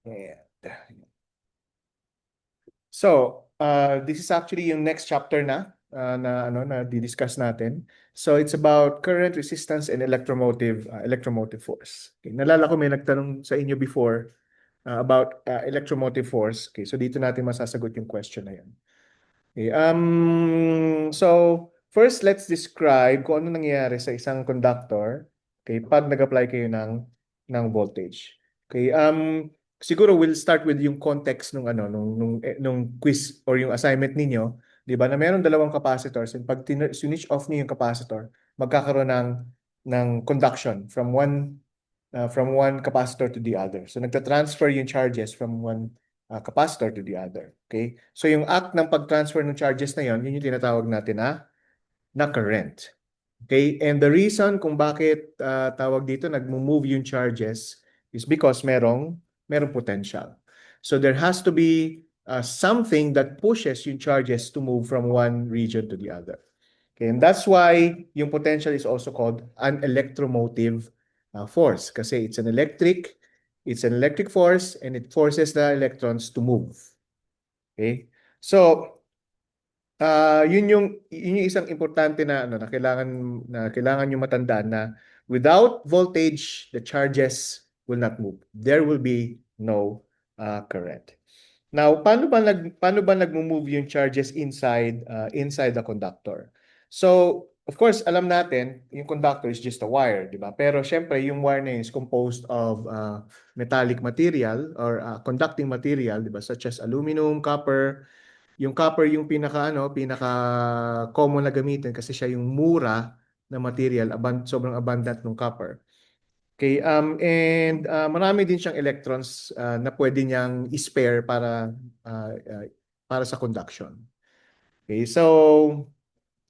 And so, this is actually yung next chapter na di-discuss natin. So, it's about current, resistance, and electromotive force. Okay, nalala ko may nagtanong sa inyo before about electromotive force. Okay, so dito natin masasagot yung question na yan. Okay, so first let's describe kung ano nangyayari sa isang conductor, okay, pag nag-apply kayo ng voltage. Okay, siguro we'll start with yung context nung quiz or yung assignment ninyo, 'di ba? Na meron dalawang capacitors and pag switch off niyo yung capacitor, magkakaroon ng conduction from one capacitor to the other. So nagta-transfer yung charges from one capacitor to the other. Okay? So yung act ng pag-transfer ng charges na yun yung tinatawag natin na current. Okay? And the reason kung bakit tawag dito nagmo-move yung charges is because merong potential. So there has to be something that pushes yung charges to move from one region to the other. Okay, and that's why yung potential is also called an electromotive force kasi it's an electric force and it forces the electrons to move. Okay? So, yun yung isang importante na kailangan niyo matandaan na without voltage, the charges will not move. There will be no current. Now, paano ba nagmo-move yung charges inside the conductor? So, of course, alam natin, yung conductor is just a wire, di ba? Pero syempre, yung wire na yun is composed of metallic material or conducting material, di ba? Such as aluminum, copper. Yung copper yung pinaka common na gamitin kasi siya yung mura na material, sobrang abundant ng copper. Okay, and marami din siyang electrons na pwede niyang i-spare para sa conduction. Okay, so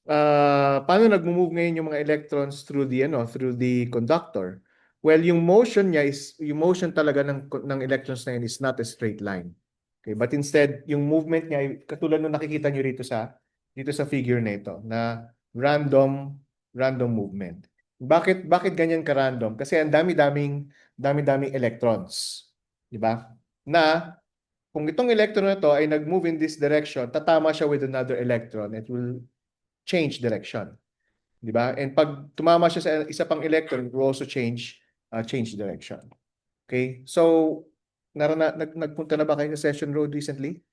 paano nagmo-move ngayon yung mga electrons through the conductor? Well, yung motion talaga ng electrons na yun is not a straight line. Okay, but instead, yung movement niya ay katulad ng nakikita niyo dito sa figure na ito na random movement. Bakit ganyan ka-random? Kasi ang dami-daming electrons, 'di ba? Na kung itong electron na to ay nag-move in this direction, tatama siya with another electron, it will change direction, 'di ba? And pag tumama siya sa isa pang electron, it will also change direction. Okay? So nagpunta na ba kayo sa Session Road recently?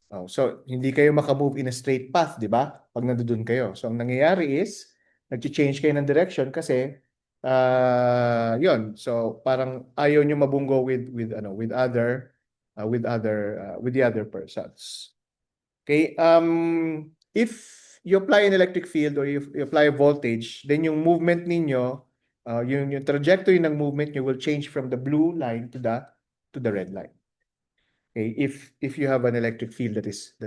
Oh, so hindi kayo makamove in a straight path, di ba? Pag nandoon kayo. So ang nangyayari is nag-change kayo ng direction kasi yon. So parang ayaw niyo mabunggo with the other persons. Okay? If you apply an electric field or if you apply a voltage, then yung movement ninyo, yung trajectory ng movement niyo will change from the blue line to the red line. Okay, if you have an electric field that is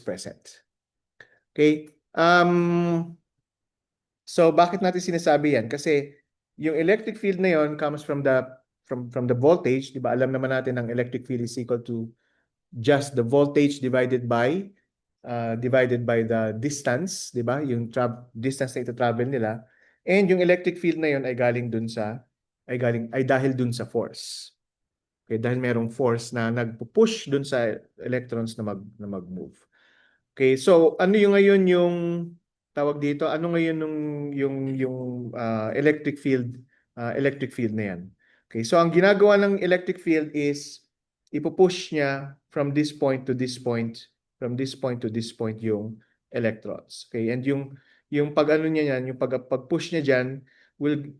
present. Okay? So bakit natin sinasabi yan? Kasi yung electric field na yon comes from the voltage, 'di ba? Alam naman natin ang electric field is equal to just the voltage divided by the distance, 'di ba? Yung distance na ito-travel nila. And yung electric field na yon ay dahil dun sa force. Okay, dahil merong force na nagpo-push dun sa electrons na mag-move. Okay, so ano yung ngayon yung tawag dito? Ano ngayon yung electric field na yan? Okay, so ang ginagawa ng electric field is ipo-push niya from this point to this point, from this point to this point yung electrons. Okay, and yung pag-ano niya yan, yung pag-push niya diyan will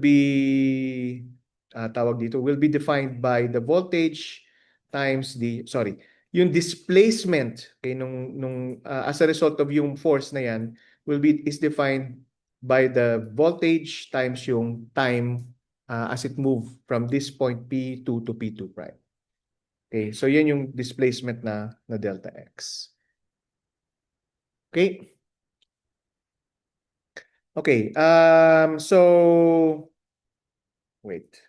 be will be defined by the voltage times yung displacement, okay, as a result of yung force na yan is defined by the voltage times yung time as it move from this point P2 to P2 prime. Okay, so yan yung displacement na delta X. Okay? Okay, so wait.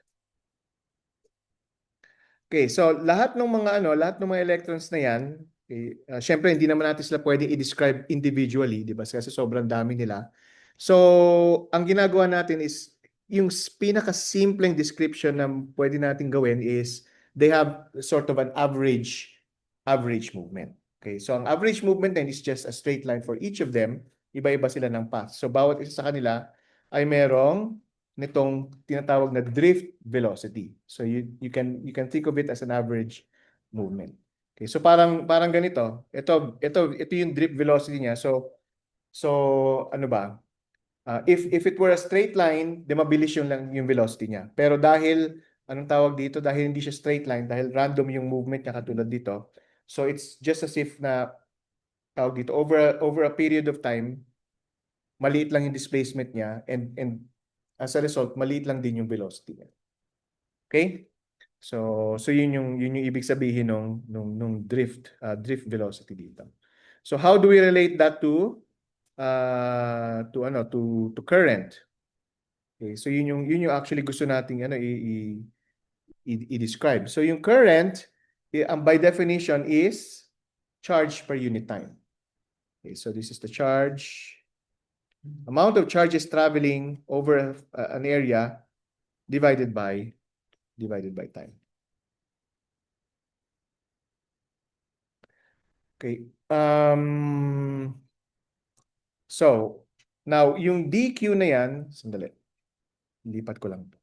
Okay, so lahat ng mga electrons na 'yan, okay, syempre hindi naman natin sila pwedeng i-describe individually, 'di ba? Kasi sobrang dami nila. So, ang ginagawa natin is yung pinaka-simpleng description na pwede natin gawin is they have sort of an average movement. Okay, so ang average movement then is just a straight line for each of them. Iba-iba sila ng path. So bawat isa sa kanila ay merong nitong tinatawag na drift velocity. So you can think of it as an average movement. Okay, so parang ganito. Ito yung drift velocity niya. So ano ba? If it were a straight line, di mabilis yung velocity niya. Pero dahil, anong tawag dito? Dahil hindi siya straight line, dahil random yung movement niya katulad dito. So it's just as if na, tawag dito, over a period of time, maliit lang yung displacement niya and as a result, maliit lang din yung velocity niya. Okay? So yun yung ibig sabihin nung drift velocity dito. So how do we relate that to current? Okay, so yun yung actually gusto nating i-describe. So yung current, by definition is charge per unit time. Okay, so this is the charge, amount of charges traveling over an area divided by time. Okay. So now yung dq na yan, sandali. Lipat ko lang to.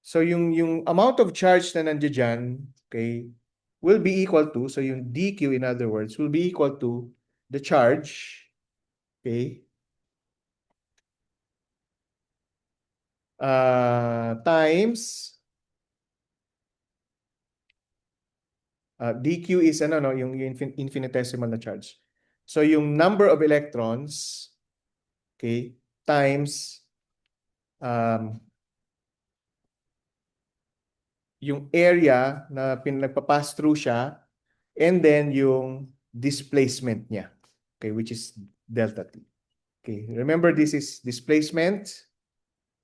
So yung amount of charge na nandiyan dyan, okay, will be equal to, so yung dq in other words, will be equal to the charge, okay, times dq is yung infinitesimal na charge. So yung number of electrons, okay, times yung area na nagpa-pass through siya, and then yung displacement niya, okay, which is delta t. Okay, remember this is displacement,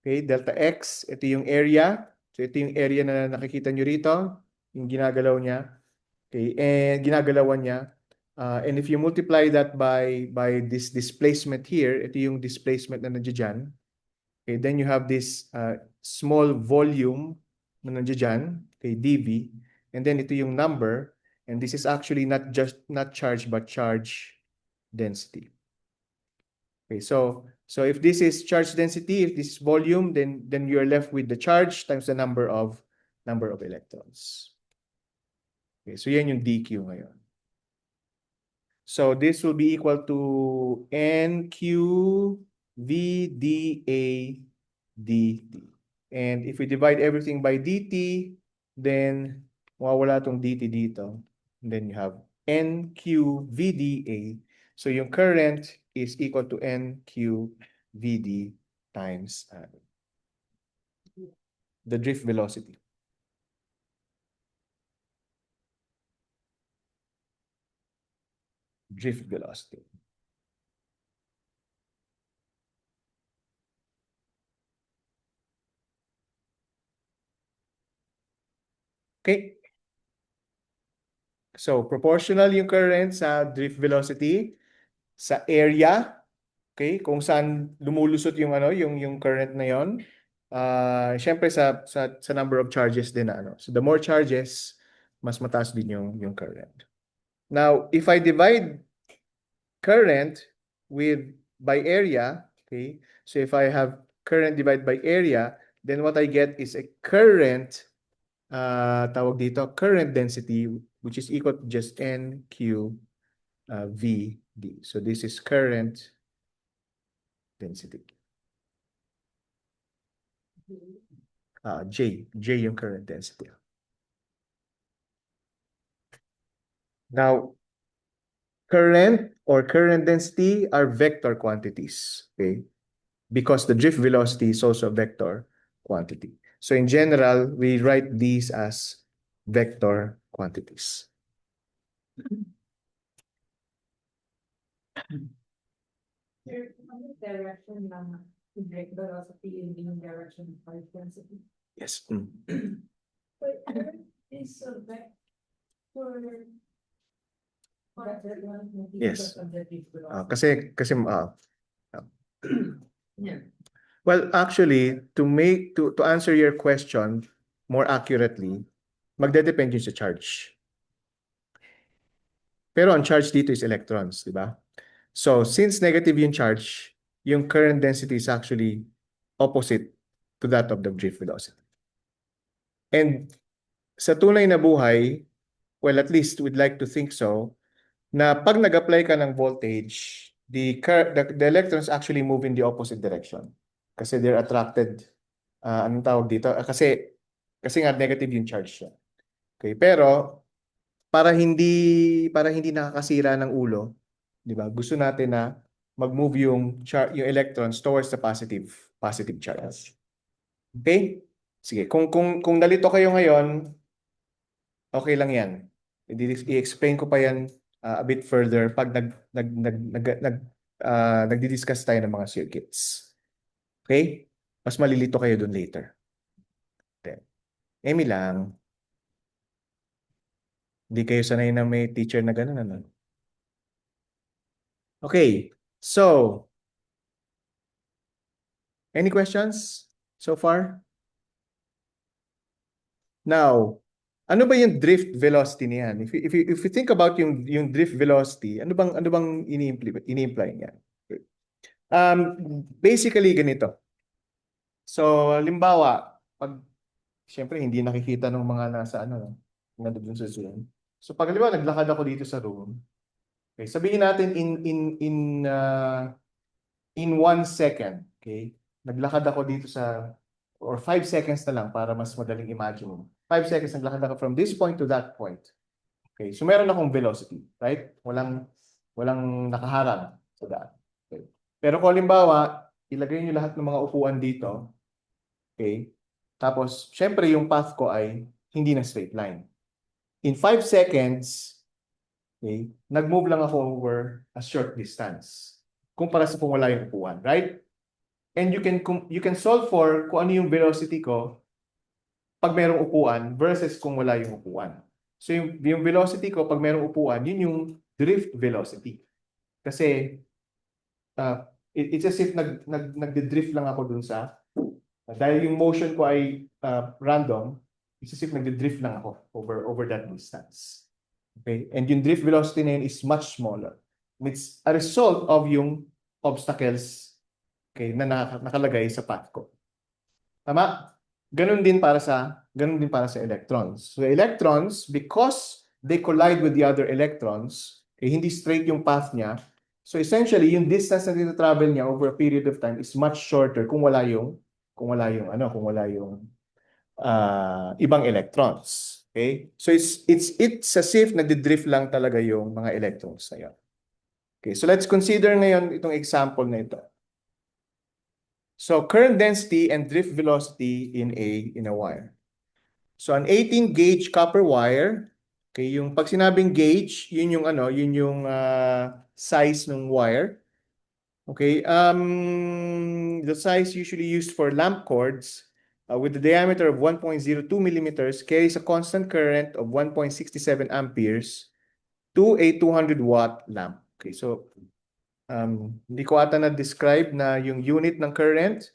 okay, delta x, ito yung area. So ito yung area na nakikita nyo rito, yung ginagalaw niya. Okay, and ginagalawan niya. And if you multiply that by this displacement here, ito yung displacement na nandiyan dyan. Okay, then you have this small volume na nandiyan dyan, okay, dV. And then ito yung number. And this is actually not charge, but charge density. Okay, so if this is charge density, if this is volume, then you're left with the charge times the number of electrons. Okay, so yan yung dq ngayon. So this will be equal to nq vdA dt. And if we divide everything by dt, then mawawala tong dt dito. And then you have nq vdA. So yung current is equal to nq vd times the drift velocity. Drift velocity. Okay. So proportional yung current sa drift velocity sa area, okay, kung saan lumulusot yung yung current na yon. Syempre sa number of charges din na So the more charges, mas mataas din yung current. Now, if I divide current by area, okay? So if I have current divided by area, then what I get is a current tawag dito, current density, which is equal to just NQ VD. So this is current density. J yung current density. Now, current or current density are vector quantities, okay? Because the drift velocity is also a vector quantity. So in general, we write these as vector quantities. Direction ng drift velocity in the direction of charge density. Yes. But is a vector. Yes. Kasi Yeah. Well, actually, to answer your question more accurately, magdedepende yun sa charge. Pero ang charge dito is electrons, di ba? So, since negative yung charge, yung current density is actually opposite to that of the drift velocity. And sa tunay na buhay, well, at least we'd like to think so, na pag nag-apply ka ng voltage, the electrons actually move in the opposite direction. Kasi they're attracted, anong tawag dito? Kasi nga negative yung charge siya. Okay, pero para hindi nakakasira ng ulo, 'di ba? Gusto natin na mag-move yung electrons towards the positive charge. Okay? Sige, kung nalito kayo ngayon, okay lang 'yan. I-explain ko pa 'yan a bit further pag nagdi-discuss tayo ng mga circuits. Okay? Mas malilito kayo dun later. Okay. Emi lang. Hindi kayo sanay na may teacher na gano'n, ano? Okay. So, any questions so far? Now, ano ba yung drift velocity niyan? If you think about yung drift velocity, ano bang ini-imply niya? Basically ganito. So, halimbawa, pag siyempre hindi nakikita ng mga nasa nandoon sa Zoom. So, pag halimbawa naglakad ako dito sa room, okay, sabihin natin in 1 second, okay? Naglakad ako dito or 5 seconds na lang para mas madaling imagine. 5 seconds naglakad ako from this point to that point. Okay, so meron akong velocity, right? Walang nakaharang sa daan. Okay. Pero kung halimbawa, ilagay niyo lahat ng mga upuan dito, okay? Tapos, syempre yung path ko ay hindi na straight line. In 5 seconds, okay, nag-move lang ako over a short distance kumpara sa kung wala yung upuan, right? And you can solve for kung ano yung velocity ko pag merong upuan versus kung wala yung upuan. So yung velocity ko pag merong upuan, yun yung drift velocity. Kasi it's as if nagde-drift lang ako dun sa dahil yung motion ko ay random, it's as if nagde-drift lang ako over that distance. Okay? And yung drift velocity na yun is much smaller. And it's a result of yung obstacles, okay, na nakalagay sa path ko. Tama? Ganun din para sa electrons. So electrons, because they collide with the other electrons, hindi straight yung path niya. So essentially, yung distance na travel niya over a period of time is much shorter kung wala yung ibang electrons. Okay? So it's as if nagdi-drift lang talaga yung mga electrons na yun. Okay, so let's consider ngayon itong example na ito. So current density and drift velocity in a wire. So an 18 gauge copper wire, okay, yung pag sinabing gauge, yun yung size ng wire. Okay, the size usually used for lamp cords with the diameter of 1.02 millimeters carries a constant current of 1.67 amperes to a 200-watt lamp. Okay, so hindi ko ata na-describe na yung unit ng current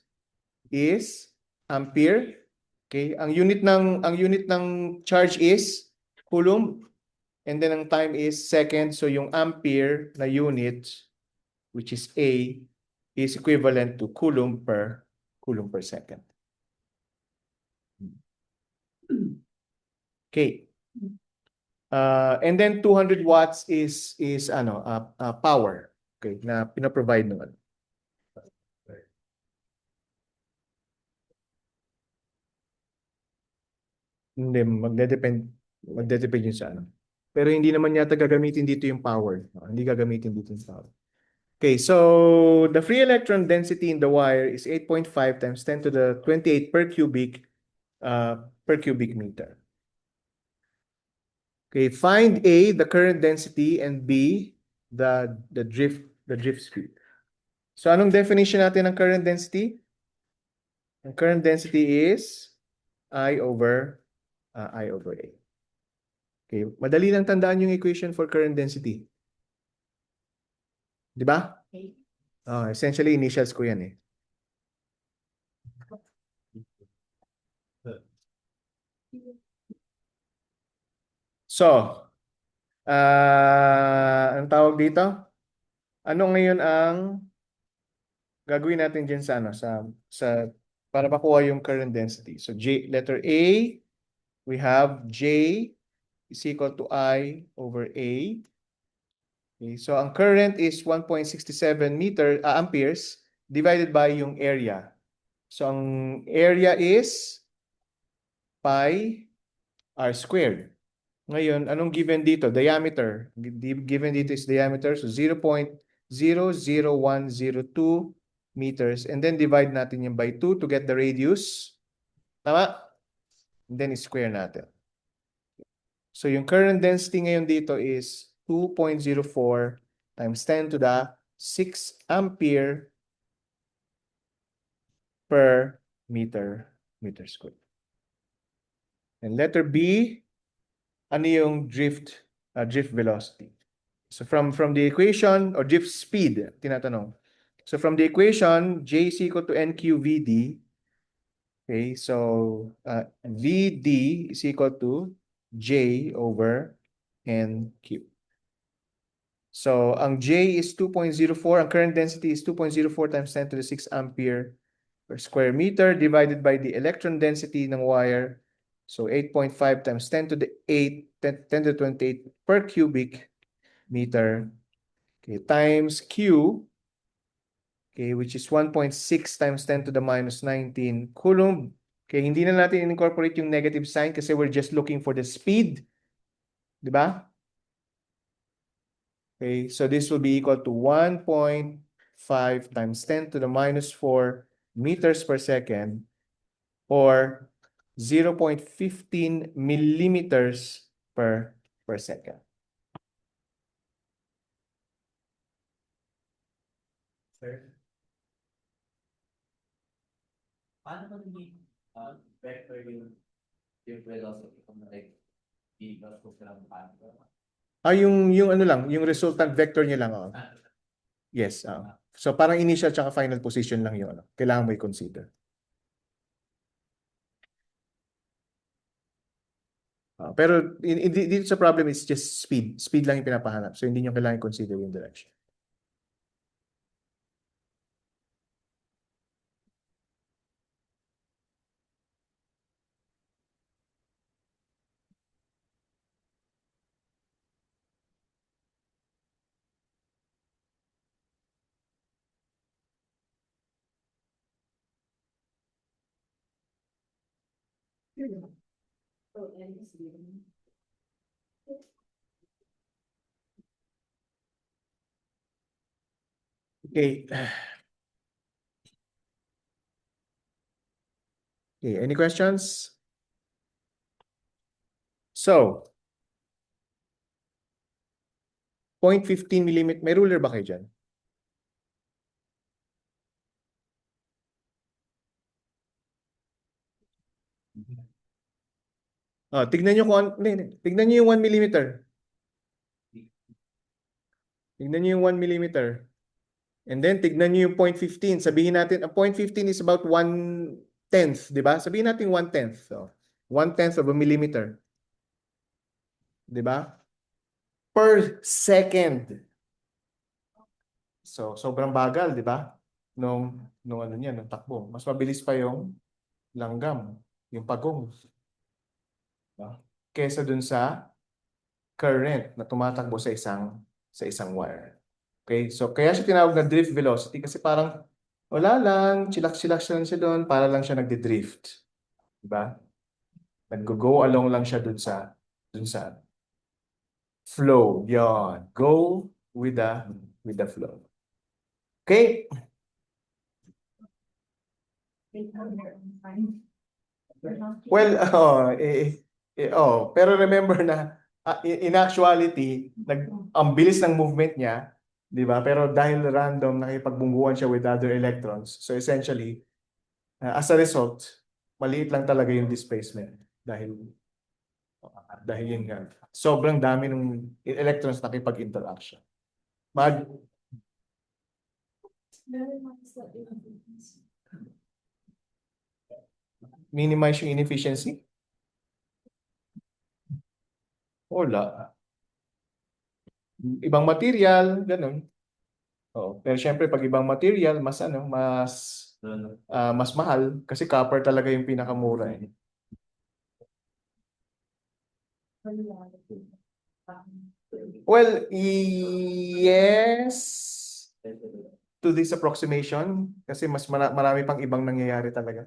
is ampere. Okay, ang unit ng charge is coulomb, and then ang time is second. So yung ampere na unit, which is A, is equivalent to coulomb per second. Okay. And then 200 watts is power, okay, na pinaprovide ng ano. Hindi, magdedepend yun sa ano. Pero hindi naman yata gagamitin dito yung power. Hindi gagamitin dito yung power. Okay, so the free electron density in the wire is 8.5 times 10 to the 28 per cubic meter. Okay, find A, the current density, and B, the drift speed. So anong definition natin ng current density? Ang current density is I over A. Okay, madali lang tandaan yung equation for current density. Di ba? Okay. Essentially initials ko yan eh. So, anong tawag dito? Ano ngayon ang gagawin natin dyan sa sa para makuha yung current density? So letter A, we have J is equal to I over A. Okay, so ang current is 1.67 amperes divided by yung area. So ang area is pi r squared. Ngayon, anong given dito? Diameter. Given dito is diameter. So 0.00102 meters. And then divide natin yung by 2 to get the radius. Tama? And then square natin. So yung current density ngayon dito is 2.04 times 10 to the 6 ampere per meter squared. And letter B, ano yung drift velocity? So from the equation or drift speed, tinatanong. So from the equation, J is equal to NQ/VD. Okay, so VD is equal to J over NQ. So ang J is 2.04, ang current density is 2.04 times 10 to the 6 ampere per square meter divided by the electron density ng wire. So 8.5 times 10 to the 8, 10 to the 28 per cubic meter. Okay, times Q, okay, which is 1.6 times 10 to the minus 19 coulomb. Okay, hindi na natin incorporate yung negative sign kasi we're just looking for the speed. Di ba? Okay, so this will be equal to 1.5 times 10 to the minus 4 meters per second or 0.15 millimeters per second. Sir, paano ko naging vector yung velocity kung like equals ko silang paano? Yung ano lang, yung resultant vector niya lang. Oh. Yes. So parang initial tsaka final position lang yun. Kailangan mo i-consider. Pero dito sa problem is just speed. Speed lang yung pinapahanap. So hindi nyo kailangan i-consider yung direction. So, N is given. Okay. Okay, any questions? So, 0.15 millimeter. May ruler ba kayo dyan? Tignan nyo kung tignan nyo yung 1 millimeter. Tignan nyo yung 1 millimeter. And then, tignan nyo yung 0.15. Sabihin natin, ang 0.15 is about 1/10, di ba? Sabihin natin 1/10. So, 1/10 of a millimeter. Di ba? Per second. So, sobrang bagal, di ba? Nung ano niya, nung takbo. Mas mabilis pa yung langgam, yung pagong. Diba? Kesa dun sa current na tumatakbo sa isang wire. Okay? So, kaya siya tinawag na drift velocity kasi parang wala lang, chillax-chillax lang siya doon, para lang siya nagdi-drift. Diba? Nag-go along lang siya dun sa flow. Yon. Go with the flow. Okay? Well, pero remember na in actuality, ang bilis ng movement niya, 'di ba? Pero dahil random nakipagbungguan siya with other electrons. So essentially, as a result, maliit lang talaga yung displacement dahil yun nga. Sobrang dami ng electrons nakipag-interaction. Minimize yung inefficiency. Wala. Ibang material, ganun. Oo. Pero syempre, pag ibang material, mas ano, mas mahal kasi copper talaga yung pinakamura eh. Well, yes to this approximation kasi mas marami pang ibang nangyayari talaga.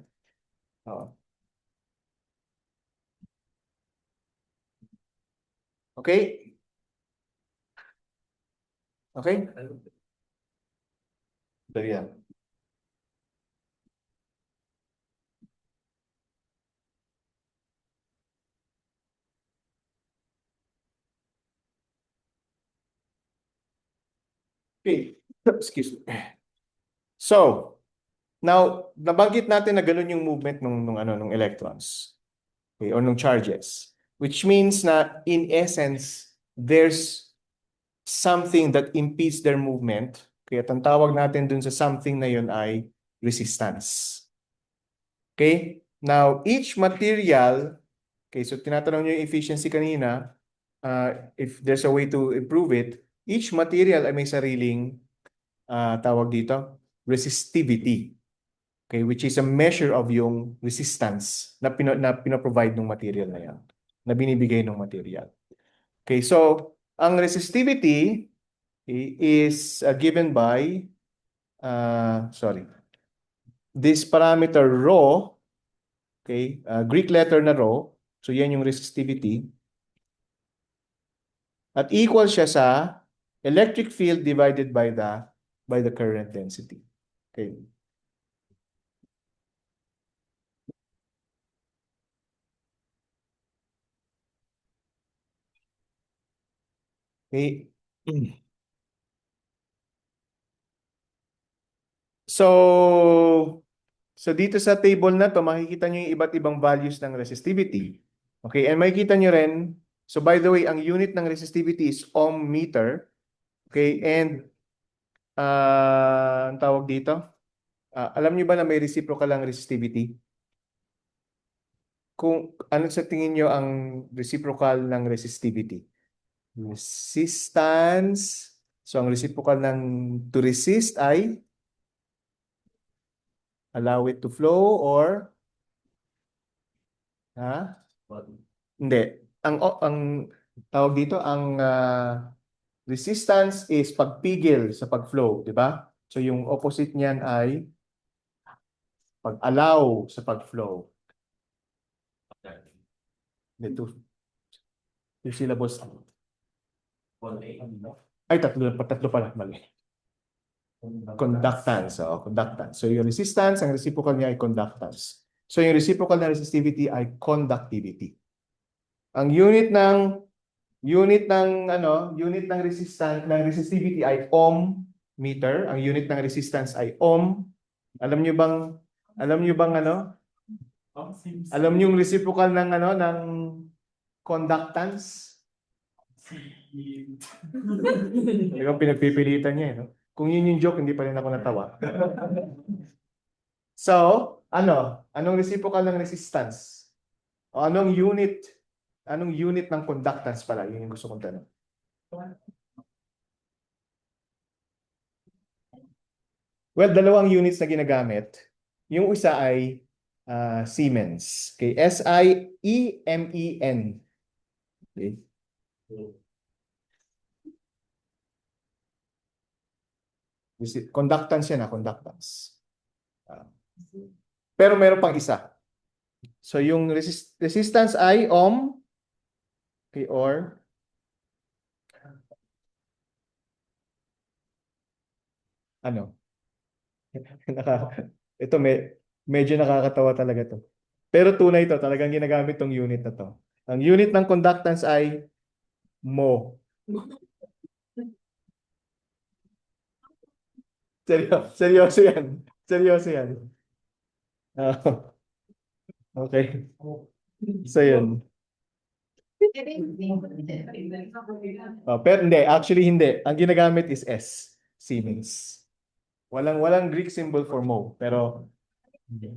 Oo. Okay? Okay? Dali yan. Okay. Excuse me. So, now, nabanggit natin na ganun yung movement nung electrons. Okay, or nung charges. Which means na, in essence, there's something that impedes their movement. Kaya ang tawag natin dun sa something na yun ay resistance. Okay? Now, each material, okay, so tinatanong nyo yung efficiency kanina, if there's a way to improve it, each material ay may sariling tawag dito, resistivity. Okay, which is a measure of yung resistance na pinoprovide ng material na yan, na binibigay ng material. Okay, so ang resistivity is given by, this parameter rho, okay, Greek letter na rho, so yan yung resistivity, at equal siya sa electric field divided by the current density. Okay. Okay. So dito sa table na to, makikita nyo yung iba't ibang values ng resistivity. Okay, and makikita nyo rin, so by the way, ang unit ng resistivity is ohm meter. Okay, and ang tawag dito, alam nyo ba na may reciprocal ang resistivity? Kung ano sa tingin nyo ang reciprocal ng resistivity? Resistance. So ang reciprocal ng to resist ay allow it to flow or hindi. Ang tawag dito, ang resistance is pagpigil sa pag-flow, di ba? So yung opposite niyan ay pag-allow sa pag-flow. Dito. Yung syllables. Ay, tatlo pala. Mali. Conductance. Conductance. So yung resistance, ang reciprocal niya ay conductance. So yung reciprocal na resistivity ay conductivity. Ang unit ng resistivity ay ohm meter. Ang unit ng resistance ay ohm. Alam niyo bang alam niyo yung reciprocal ng conductance? Talagang pinagpipilitan niya, no? Kung yun yung joke, hindi pa rin ako natawa. So, anong reciprocal ng resistance? O anong unit ng conductance pala? Yun yung gusto kong tanong. Well, dalawang units na ginagamit. Yung isa ay Siemens. Okay, S-I-E-M-E-N. Okay. Conductance yan, conductance. Pero meron pang isa. So yung resistance ay ohm, okay, or ito medyo nakakatawa talaga to. Pero tunay to, talagang ginagamit tong unit na to. Ang unit ng conductance ay mho. Seryoso yan. Seryoso yan. Okay. So yun. Pero hindi, actually hindi. Ang ginagamit is S. Siemens. Walang Greek symbol for mho, pero hindi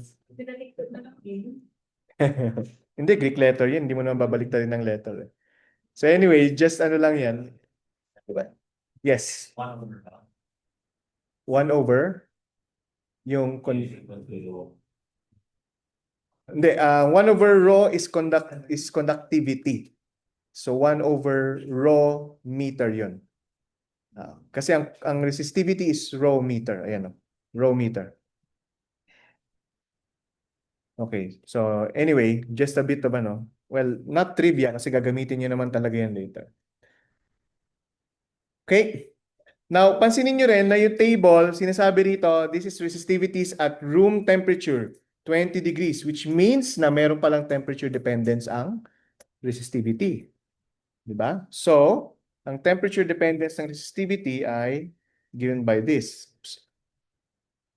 Greek letter 'yun, hindi mo naman babalik ng letter. So anyway, just ano lang yan. Diba? Yes, 1 over lang. 1 over yung Equal to hindi, 1 over rho is conductivity. So 1 over rho meter yun. Kasi ang resistivity is rho meter. Ayan, rho meter. Okay, so anyway, just a bit of well, not trivia kasi gagamitin niyo naman talaga yan later. Okay, now pansinin niyo rin na yung table, sinasabi rito, this is resistivities at room temperature, 20 degrees, which means na meron palang temperature dependence ang resistivity. Diba? So, ang temperature dependence ng resistivity ay given by this.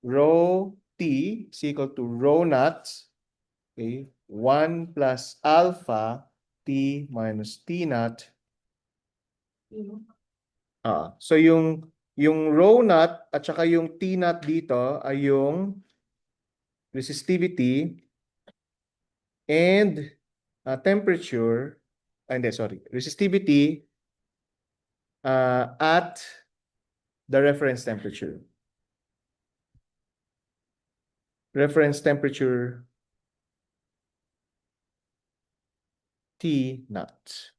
Rho T is equal to rho naught, okay, 1 plus alpha T minus T naught. So yung rho naught at saka yung T naught dito ay yung resistivity and temperature, hindi, sorry, resistivity at the reference temperature. Reference temperature T naught.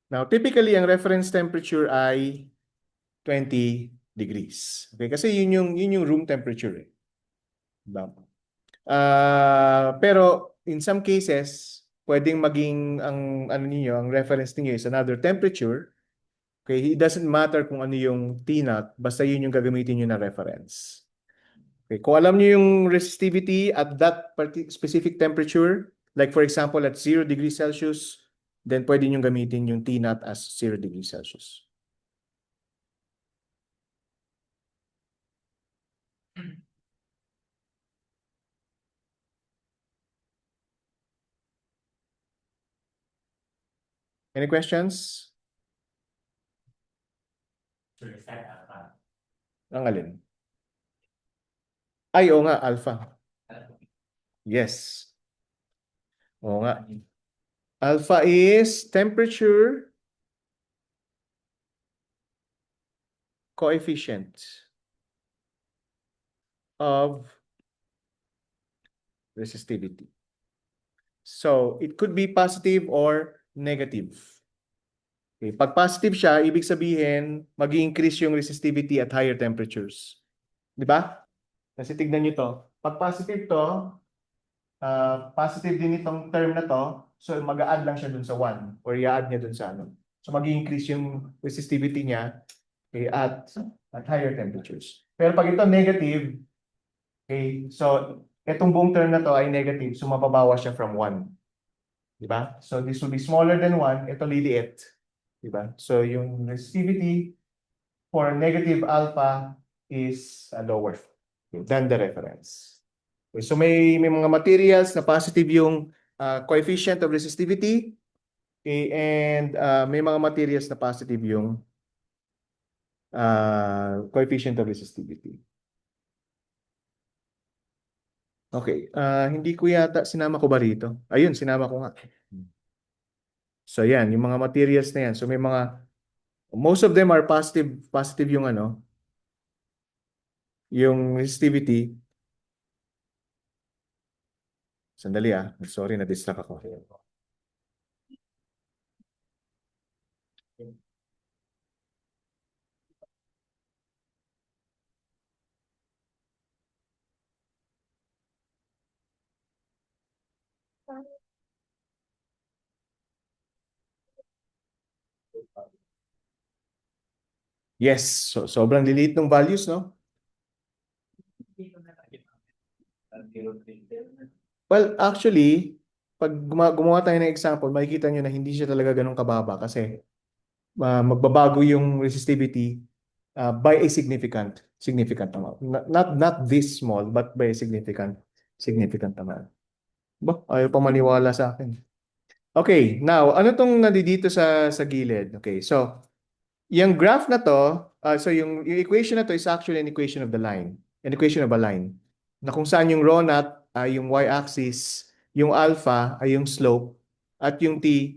Now, typically, ang reference temperature ay 20 degrees. Okay? Kasi yun yung room temperature. Diba? Pero in some cases, pwedeng maging ang ano niyo, ang reference niyo is another temperature. Okay, it doesn't matter kung ano yung T naught, basta yun yung gagamitin niyo na reference. Okay, kung alam niyo yung resistivity at that specific temperature, like for example at 0 degrees Celsius, then pwede niyo gamitin yung T naught as 0 degrees Celsius. Any questions? Ang alin? Ay, oo nga, alpha. Yes. Oo nga. Alpha is temperature coefficient of resistivity. So, it could be positive or negative. Okay. Pag positive siya, ibig sabihin, mag-increase yung resistivity at higher temperatures. Di ba? Kasi tignan nyo to. Pag positive to, positive din itong term na to, so mag-a-add lang siya dun sa 1 or i-add niya dun sa ano. So mag-increase yung resistivity niya, okay, at higher temperatures. Pero pag ito negative, okay, so itong buong term na to ay negative, so mapabawas siya from 1. Diba? So this will be smaller than 1, ito liliit. Diba? So yung resistivity for negative alpha is lower than the reference. Okay, so may mga materials na positive yung coefficient of resistivity, okay, and may mga materials na positive yung coefficient of resistivity. Okay, hindi ko yata sinama ko ba rito? Ayun, sinama ko nga. So yan, yung mga materials na yan. So may mga, most of them are positive yung yung resistivity. Sandali sorry, na-distract ako. Yes, so sobrang liliit ng values, no? Well, actually, pag gumawa tayo ng example, makikita nyo na hindi siya talaga ganun kababa kasi magbabago yung resistivity by a significant amount. Not this small, but by a significant amount. Ba, ayaw pa maniwala sa akin. Okay, now, ano tong nandito sa gilid? Okay, so, yung graph na to, so yung equation na to is actually an equation of the line. An equation of a line. Na kung saan yung rho naught ay yung y-axis, yung alpha ay yung slope, at yung t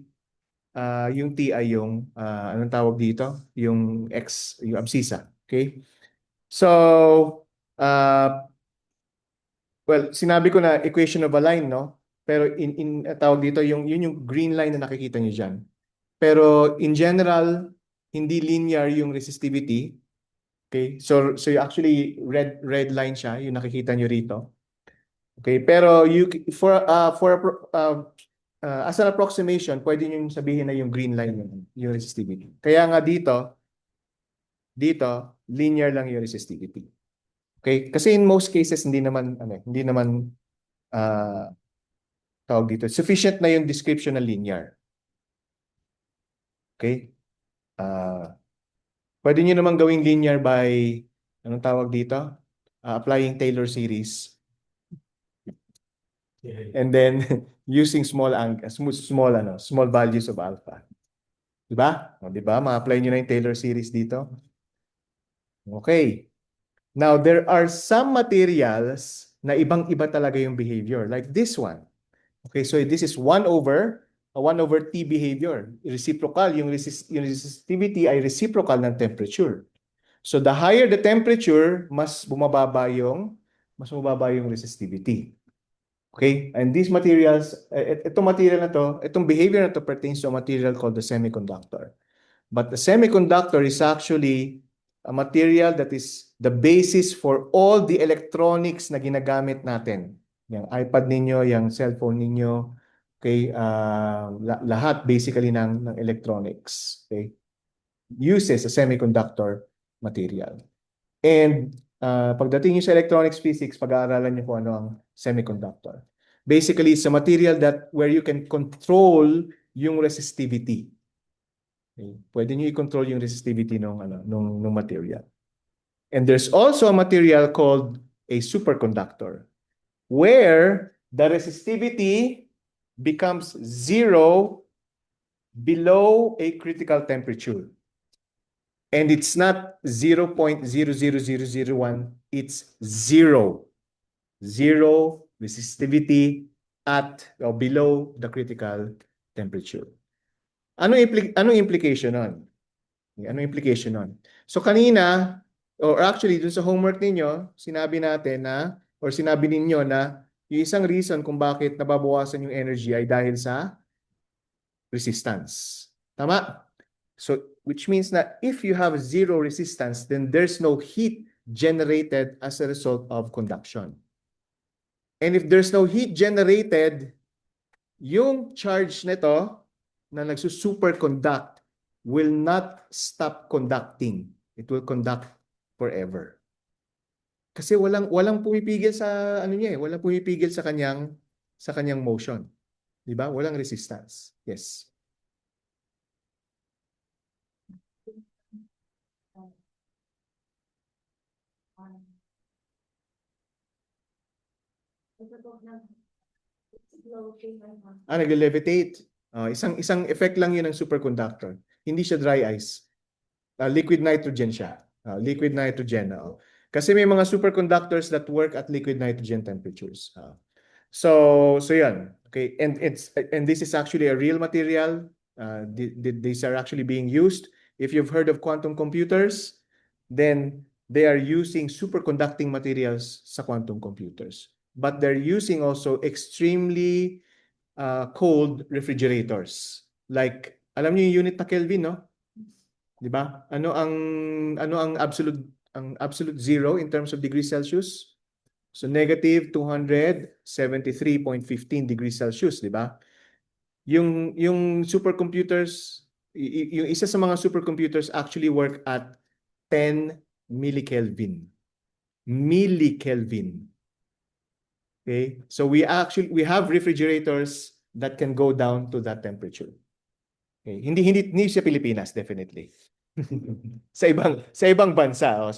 ay yung, anong tawag dito? Yung x, yung abscissa. Okay? So, uh, well, sinabi ko na equation of a line, no? Pero tawag dito, yun yung green line na nakikita niyo dyan. Pero in general, hindi linear yung resistivity. Okay? So actually, red line siya, yung nakikita niyo rito. Okay? Pero as an approximation, pwede niyo sabihin na yung green line yung resistivity. Kaya nga dito, linear lang yung resistivity. Okay? Kasi in most cases, hindi naman ah, tawag dito, sufficient na yung description na linear. Okay? Ah, pwede nyo naman gawing linear by, anong tawag dito? Applying Taylor series. And then using small values of alpha. Diba? O, diba? Ma-apply nyo na yung Taylor series dito. Okay. Now, there are some materials na ibang-iba talaga yung behavior. Like this one. Okay, so this is 1 over T behavior. Reciprocal, yung resistivity ay reciprocal ng temperature. So the higher the temperature, mas bumababa yung resistivity. Okay? And these materials, itong material na to, itong behavior na to pertains to a material called the semiconductor. But the semiconductor is actually a material that is the basis for all the electronics na ginagamit natin. Yung iPad ninyo, yung cellphone ninyo, okay, lahat basically ng electronics, okay, uses a semiconductor material. And pagdating nyo sa electronics physics, pag-aaralan nyo kung ano ang semiconductor. Basically, it's a material where you can control yung resistivity. Okay. Pwede nyo i-control yung resistivity nung material. And there's also a material called a superconductor, where the resistivity becomes zero below a critical temperature. And it's not 0.00001, it's zero. Zero resistivity at or below the critical temperature. Anong implication nun? Anong implication nun? So kanina, or actually dun sa homework ninyo, sinabi ninyo na yung isang reason kung bakit nababawasan yung energy ay dahil sa resistance. Tama? So, which means that if you have zero resistance, then there's no heat generated as a result of conduction. And if there's no heat generated, yung charge nito na nagsusuperconduct will not stop conducting. It will conduct forever. Kasi walang pumipigil sa walang pumipigil sa kanyang motion. 'Di ba? Walang resistance. Yes. Nagle-levitate. Isang effect lang 'yun ng superconductor. Hindi siya dry ice. Liquid nitrogen siya. Liquid nitrogen. Kasi may mga superconductors that work at liquid nitrogen temperatures. So yan. Okay, and this is actually a real material. These are actually being used. If you've heard of quantum computers, then they are using superconducting materials sa quantum computers. But they're using also extremely cold refrigerators. Like, alam niyo yung unit na Kelvin, no? 'Di ba? Ano ang absolute zero in terms of degrees Celsius? So negative 273.15 degrees Celsius, 'di ba? Yung supercomputers, yung isa sa mga supercomputers actually work at 10 millikelvin. Millikelvin. Okay? So we have refrigerators that can go down to that temperature. Okay? Hindi sa Pilipinas, definitely. Sa ibang bansa,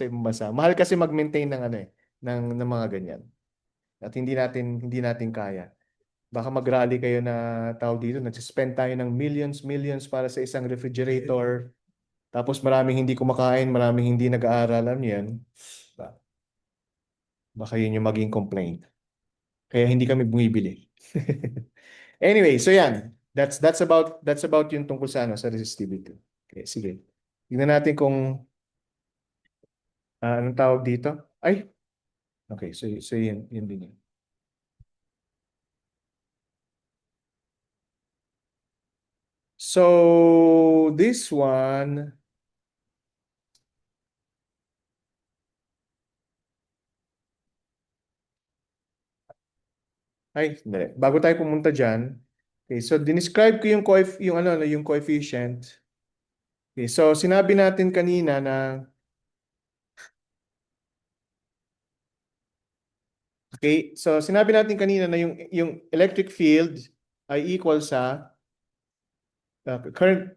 Mahal kasi mag-maintain ng mga ganyan. At hindi natin kaya. Baka mag-rally kayo na tao dito, nag-spend tayo ng millions para sa isang refrigerator. Tapos maraming hindi kumakain, maraming hindi nag-aaral, alam niyo yan. Baka yun yung maging complaint. Kaya hindi kami bumibili. Anyway, so yan. That's about yung tungkol sa ano sa resistivity. Okay, sige. Tingnan natin kung anong tawag dito. Ay, okay, so yun din yun. So this one, ay, hindi. Bago tayo pumunta diyan, okay, so dinescribe ko yung ano, yung coefficient. Okay, so sinabi natin kanina na okay, so sinabi natin kanina na yung electric field ay equal sa current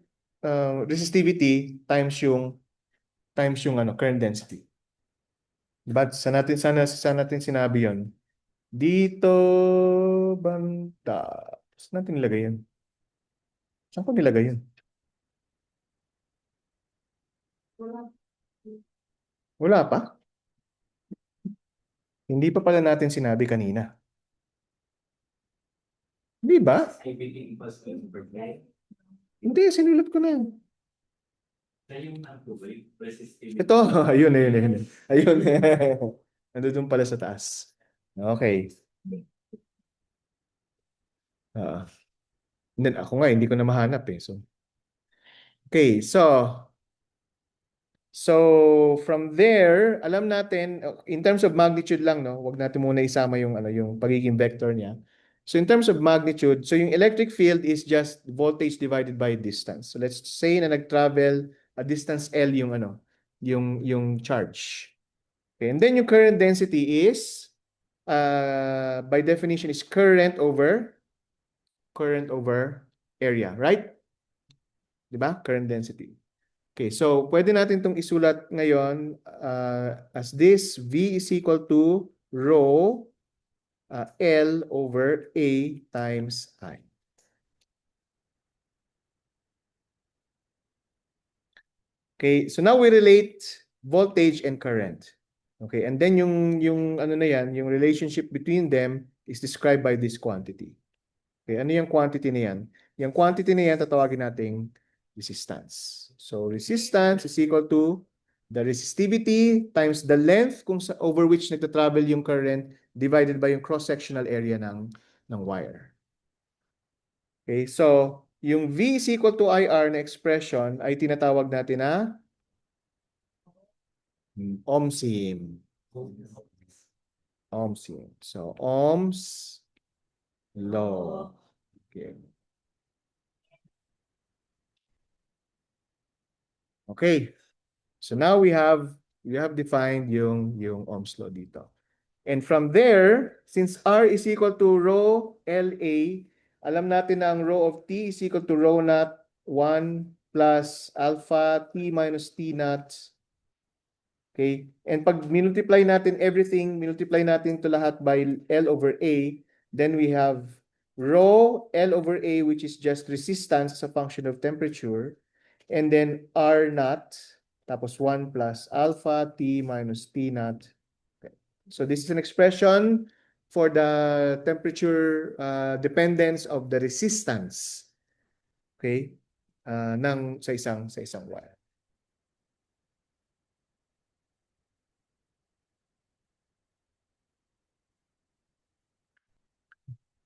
resistivity times yung ano current density. But sa natin sinabi 'yon. Dito banda. Saan natin nilagay 'yun? Saan ko nilagay 'yun? Wala. Wala pa? Hindi pa pala natin sinabi kanina. Di ba? Everything was perfect. Hindi, sinulat ko na yan. Siya yung nag-break, resistivity. Ito, ayun. Ayun. Nandun pala sa taas. Okay. Hindi, ako nga, hindi ko na mahanap eh. So, okay, so from there, alam natin, in terms of magnitude lang, no? Wag natin muna isama yung, yung pagiging vector niya. So in terms of magnitude, so yung electric field is just voltage divided by distance. So let's say na nag-travel a distance L yung charge. Okay, and then yung current density is, by definition, is current over area, right? Diba? Current density. Okay, so pwede natin itong isulat ngayon as this V is equal to rho L over A times I. Okay, so now we relate voltage and current. Okay, and then yung ano na yan, yung relationship between them is described by this quantity. Okay, ano yung quantity na yan? Yung quantity na yan tatawagin nating resistance. So resistance is equal to the resistivity times the length over which nagta-travel yung current divided by yung cross-sectional area ng wire. Okay, so yung V is equal to IR na expression ay tinatawag natin na ohmsim. Ohmsim. So Ohm's law. Okay. Okay. So now we have defined yung Ohm's law dito. And from there, since R is equal to rho LA, alam natin na ang rho of T is equal to rho naught 1 plus alpha T minus T naught. Okay? And pag multiply natin everything, multiply natin to lahat by L over A, then we have rho L over A, which is just resistance as a function of temperature, and then R naught, tapos 1 plus alpha T minus T naught. Okay. So this is an expression for the temperature dependence of the resistance, okay, sa isang wire.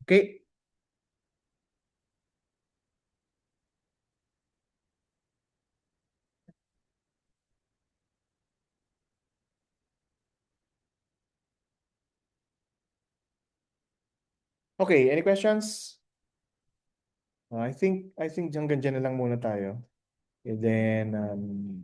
Okay. Okay, any questions? I think hanggang dyan na lang muna tayo. And then